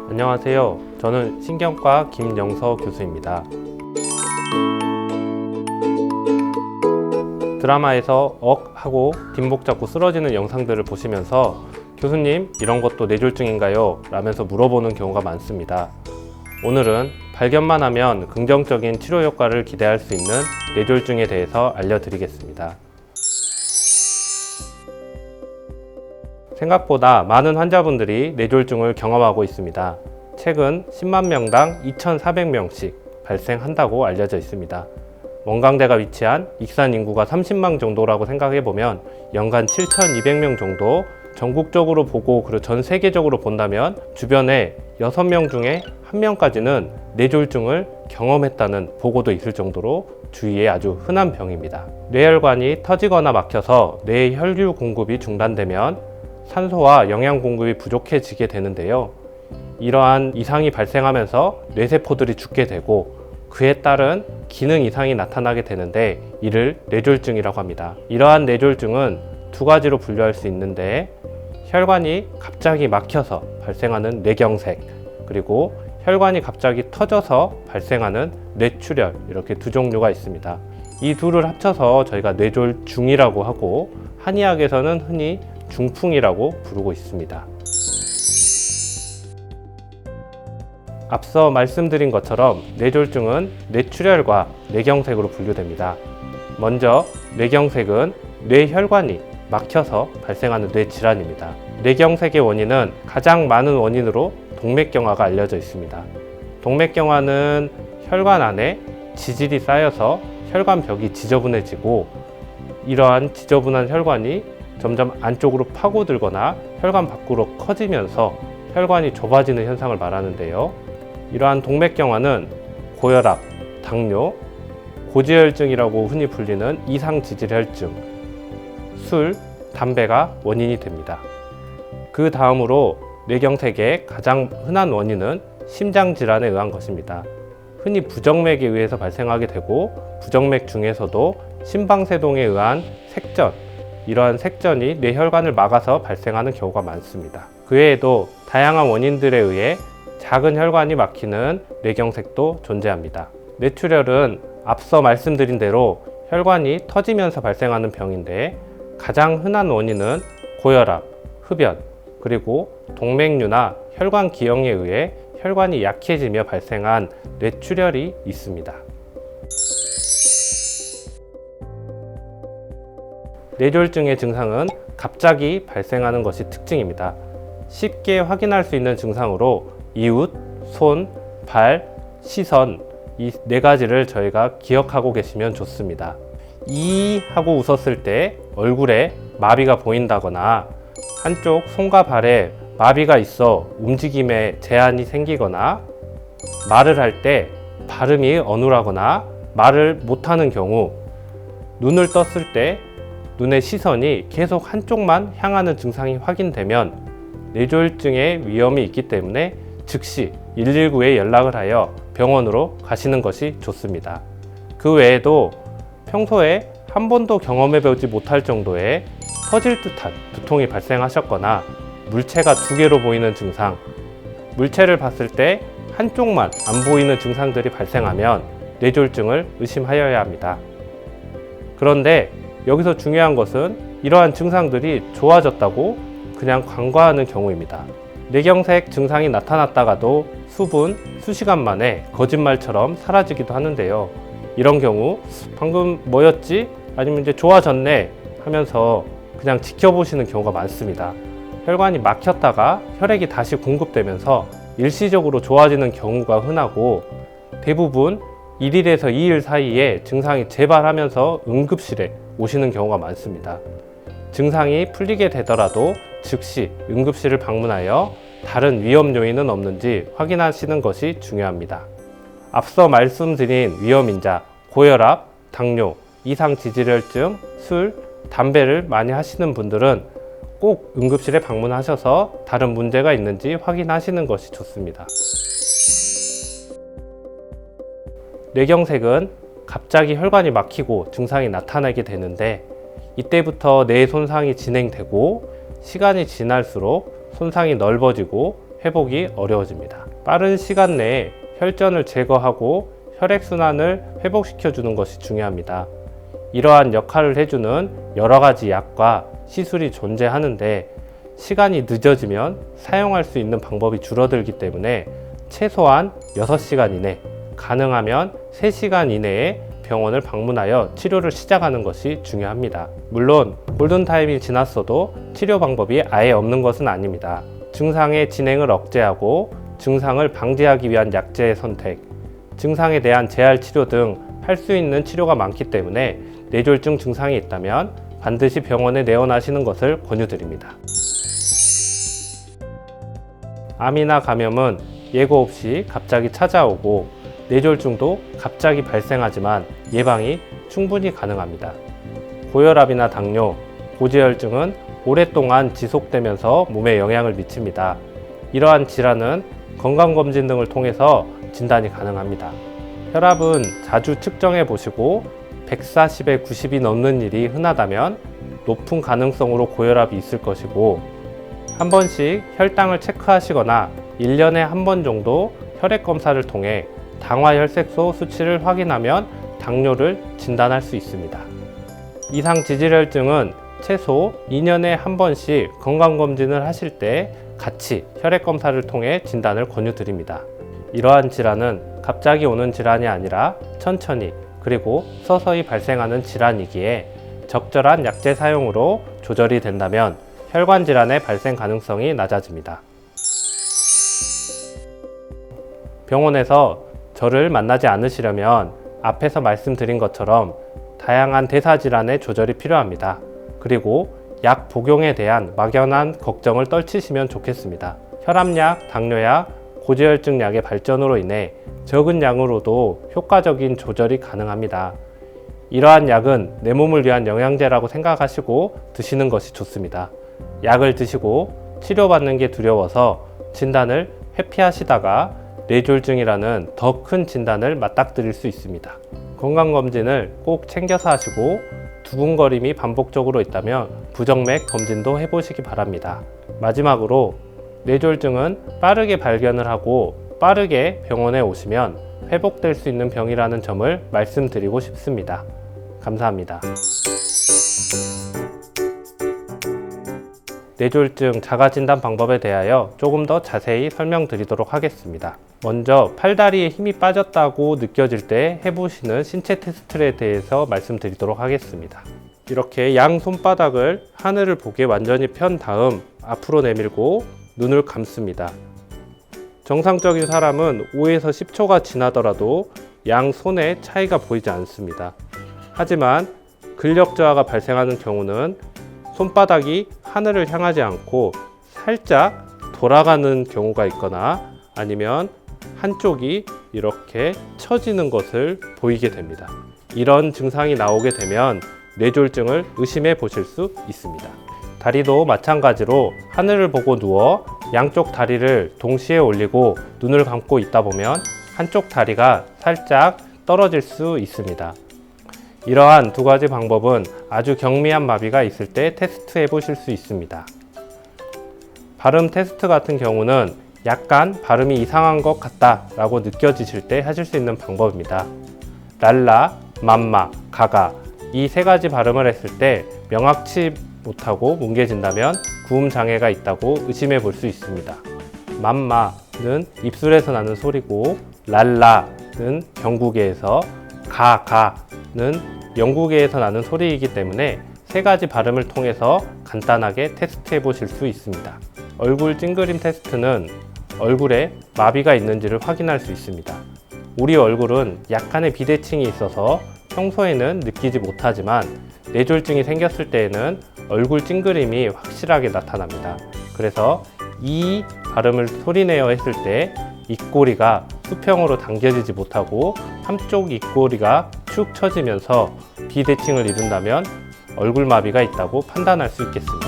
안녕하세요. 저는 신경과 김영서 교수입니다. 드라마에서 억 하고 뒷목 잡고 쓰러지는 영상들을 보시면서 교수님, 이런 것도 뇌졸중인가요? 라면서 물어보는 경우가 많습니다. 오늘은 발견만 하면 긍정적인 치료 효과를 기대할 수 있는 뇌졸중에 대해서 알려드리겠습니다. 생각보다 많은 환자분들이 뇌졸중을 경험하고 있습니다. 최근 10만 명당 2,400명씩 발생한다고 알려져 있습니다. 원광대가 위치한 익산 인구가 30만 정도라고 생각해보면 연간 7,200명 정도, 전국적으로 보고 그리고 전 세계적으로 본다면 주변에 6명 중에 1명까지는 뇌졸중을 경험했다는 보고도 있을 정도로 주위에 아주 흔한 병입니다. 뇌혈관이 터지거나 막혀서 뇌 혈류 공급이 중단되면 산소와 영양 공급이 부족해지게 되는데요. 이러한 이상이 발생하면서 뇌세포들이 죽게 되고 그에 따른 기능 이상이 나타나게 되는데 이를 뇌졸중이라고 합니다. 이러한 뇌졸중은 두 가지로 분류할 수 있는데 혈관이 갑자기 막혀서 발생하는 뇌경색, 그리고 혈관이 갑자기 터져서 발생하는 뇌출혈, 이렇게 두 종류가 있습니다. 이 둘을 합쳐서 저희가 뇌졸중이라고 하고 한의학에서는 흔히 중풍이라고 부르고 있습니다. 앞서 말씀드린 것처럼 뇌졸중은 뇌출혈과 뇌경색으로 분류됩니다. 먼저 뇌경색은 뇌혈관이 막혀서 발생하는 뇌질환입니다. 뇌경색의 원인은 가장 많은 원인으로 동맥경화가 알려져 있습니다. 동맥경화는 혈관 안에 지질이 쌓여서 혈관벽이 지저분해지고 이러한 지저분한 혈관이 점점 안쪽으로 파고들거나 혈관 밖으로 커지면서 혈관이 좁아지는 현상을 말하는데요. 이러한 동맥경화는 고혈압, 당뇨, 고지혈증이라고 흔히 불리는 이상지질혈증, 술, 담배가 원인이 됩니다. 그 다음으로 뇌경색의 가장 흔한 원인은 심장질환에 의한 것입니다. 흔히 부정맥에 의해서 발생하게 되고 부정맥 중에서도 심방세동에 의한 색전, 이러한 색전이 뇌혈관을 막아서 발생하는 경우가 많습니다. 그 외에도 다양한 원인들에 의해 작은 혈관이 막히는 뇌경색도 존재합니다. 뇌출혈은 앞서 말씀드린 대로 혈관이 터지면서 발생하는 병인데 가장 흔한 원인은 고혈압, 흡연, 그리고 동맥류나 혈관 기형에 의해 혈관이 약해지며 발생한 뇌출혈이 있습니다. 뇌졸중의 증상은 갑자기 발생하는 것이 특징입니다. 쉽게 확인할 수 있는 증상으로 이웃, 손, 발, 시선, 이 네 가지를 저희가 기억하고 계시면 좋습니다. 이 하고 웃었을 때 얼굴에 마비가 보인다거나 한쪽 손과 발에 마비가 있어 움직임에 제한이 생기거나 말을 할 때 발음이 어눌하거나 말을 못하는 경우, 눈을 떴을 때 눈의 시선이 계속 한쪽만 향하는 증상이 확인되면 뇌졸중의 위험이 있기 때문에 즉시 119에 연락을 하여 병원으로 가시는 것이 좋습니다. 그 외에도 평소에 한 번도 경험해보지 못할 정도의 터질 듯한 두통이 발생하셨거나 물체가 두 개로 보이는 증상, 물체를 봤을 때 한쪽만 안 보이는 증상들이 발생하면 뇌졸중을 의심하여야 합니다. 그런데 여기서 중요한 것은 이러한 증상들이 좋아졌다고 그냥 간과하는 경우입니다. 뇌경색 증상이 나타났다가도 수분, 수시간 만에 거짓말처럼 사라지기도 하는데요. 이런 경우 방금 뭐였지? 아니면 이제 좋아졌네 하면서 그냥 지켜보시는 경우가 많습니다. 혈관이 막혔다가 혈액이 다시 공급되면서 일시적으로 좋아지는 경우가 흔하고 대부분 1일에서 2일 사이에 증상이 재발하면서 응급실에 오시는 경우가 많습니다. 증상이 풀리게 되더라도 즉시 응급실을 방문하여 다른 위험 요인은 없는지 확인하시는 것이 중요합니다. 앞서 말씀드린 위험인자, 고혈압, 당뇨, 이상지질혈증, 술, 담배를 많이 하시는 분들은 꼭 응급실에 방문하셔서 다른 문제가 있는지 확인하시는 것이 좋습니다. 뇌경색은 갑자기 혈관이 막히고 증상이 나타나게 되는데 이때부터 뇌 손상이 진행되고 시간이 지날수록 손상이 넓어지고 회복이 어려워집니다. 빠른 시간 내에 혈전을 제거하고 혈액순환을 회복시켜주는 것이 중요합니다. 이러한 역할을 해주는 여러 가지 약과 시술이 존재하는데 시간이 늦어지면 사용할 수 있는 방법이 줄어들기 때문에 최소한 6시간 이내, 가능하면 3시간 이내에 병원을 방문하여 치료를 시작하는 것이 중요합니다. 물론 골든타임이 지났어도 치료 방법이 아예 없는 것은 아닙니다. 증상의 진행을 억제하고 증상을 방지하기 위한 약제의 선택, 증상에 대한 재활 치료 등 할 수 있는 치료가 많기 때문에 뇌졸중 증상이 있다면 반드시 병원에 내원하시는 것을 권유드립니다. 암이나 감염은 예고 없이 갑자기 찾아오고 뇌졸중도 갑자기 발생하지만 예방이 충분히 가능합니다. 고혈압이나 당뇨, 고지혈증은 오랫동안 지속되면서 몸에 영향을 미칩니다. 이러한 질환은 건강검진 등을 통해서 진단이 가능합니다. 혈압은 자주 측정해 보시고 140에 90이 넘는 일이 흔하다면 높은 가능성으로 고혈압이 있을 것이고, 한 번씩 혈당을 체크하시거나 1년에 한 번 정도 혈액 검사를 통해 당화혈색소 수치를 확인하면 당뇨를 진단할 수 있습니다. 이상 지질혈증은 최소 2년에 한 번씩 건강검진을 하실 때 같이 혈액 검사를 통해 진단을 권유드립니다. 이러한 질환은 갑자기 오는 질환이 아니라 천천히 그리고 서서히 발생하는 질환이기에 적절한 약제 사용으로 조절이 된다면 혈관 질환의 발생 가능성이 낮아집니다. 병원에서 저를 만나지 않으시려면 앞에서 말씀드린 것처럼 다양한 대사질환의 조절이 필요합니다. 그리고 약 복용에 대한 막연한 걱정을 떨치시면 좋겠습니다. 혈압약, 당뇨약, 고지혈증 약의 발전으로 인해 적은 양으로도 효과적인 조절이 가능합니다. 이러한 약은 내 몸을 위한 영양제라고 생각하시고 드시는 것이 좋습니다. 약을 드시고 치료받는 게 두려워서 진단을 회피하시다가 뇌졸중이라는 더 큰 진단을 맞닥뜨릴 수 있습니다. 건강검진을 꼭 챙겨서 하시고 두근거림이 반복적으로 있다면 부정맥 검진도 해보시기 바랍니다. 마지막으로 뇌졸중은 빠르게 발견을 하고 빠르게 병원에 오시면 회복될 수 있는 병이라는 점을 말씀드리고 싶습니다. 감사합니다. 뇌졸중 자가진단 방법에 대하여 조금 더 자세히 설명드리도록 하겠습니다. 먼저 팔다리에 힘이 빠졌다고 느껴질 때 해보시는 신체 테스트에 대해서 말씀드리도록 하겠습니다. 이렇게 양 손바닥을 하늘을 보게 완전히 편 다음 앞으로 내밀고 눈을 감습니다. 정상적인 사람은 5에서 10초가 지나더라도 양 손의 차이가 보이지 않습니다. 하지만 근력 저하가 발생하는 경우는 손바닥이 하늘을 향하지 않고 살짝 돌아가는 경우가 있거나 아니면 한쪽이 이렇게 처지는 것을 보이게 됩니다. 이런 증상이 나오게 되면 뇌졸중을 의심해 보실 수 있습니다. 다리도 마찬가지로 하늘을 보고 누워 양쪽 다리를 동시에 올리고 눈을 감고 있다 보면 한쪽 다리가 살짝 떨어질 수 있습니다. 이러한 두 가지 방법은 아주 경미한 마비가 있을 때 테스트해 보실 수 있습니다. 발음 테스트 같은 경우는 약간 발음이 이상한 것 같다 라고 느껴지실 때 하실 수 있는 방법입니다. 랄라, 맘마, 가가 이 세 가지 발음을 했을 때 명확치 못하고 뭉개진다면 구음 장애가 있다고 의심해 볼 수 있습니다. 맘마는 입술에서 나는 소리고 랄라는 경구개에서 가가는 영구개에서 나는 소리이기 때문에 세 가지 발음을 통해서 간단하게 테스트해 보실 수 있습니다. 얼굴 찡그림 테스트는 얼굴에 마비가 있는지를 확인할 수 있습니다. 우리 얼굴은 약간의 비대칭이 있어서 평소에는 느끼지 못하지만 뇌졸중이 생겼을 때에는 얼굴 찡그림이 확실하게 나타납니다. 그래서 이 발음을 소리내어 했을 때 입꼬리가 수평으로 당겨지지 못하고 한쪽 입꼬리가 축 처지면서 비대칭을 이룬다면 얼굴마비가 있다고 판단할 수 있겠습니다.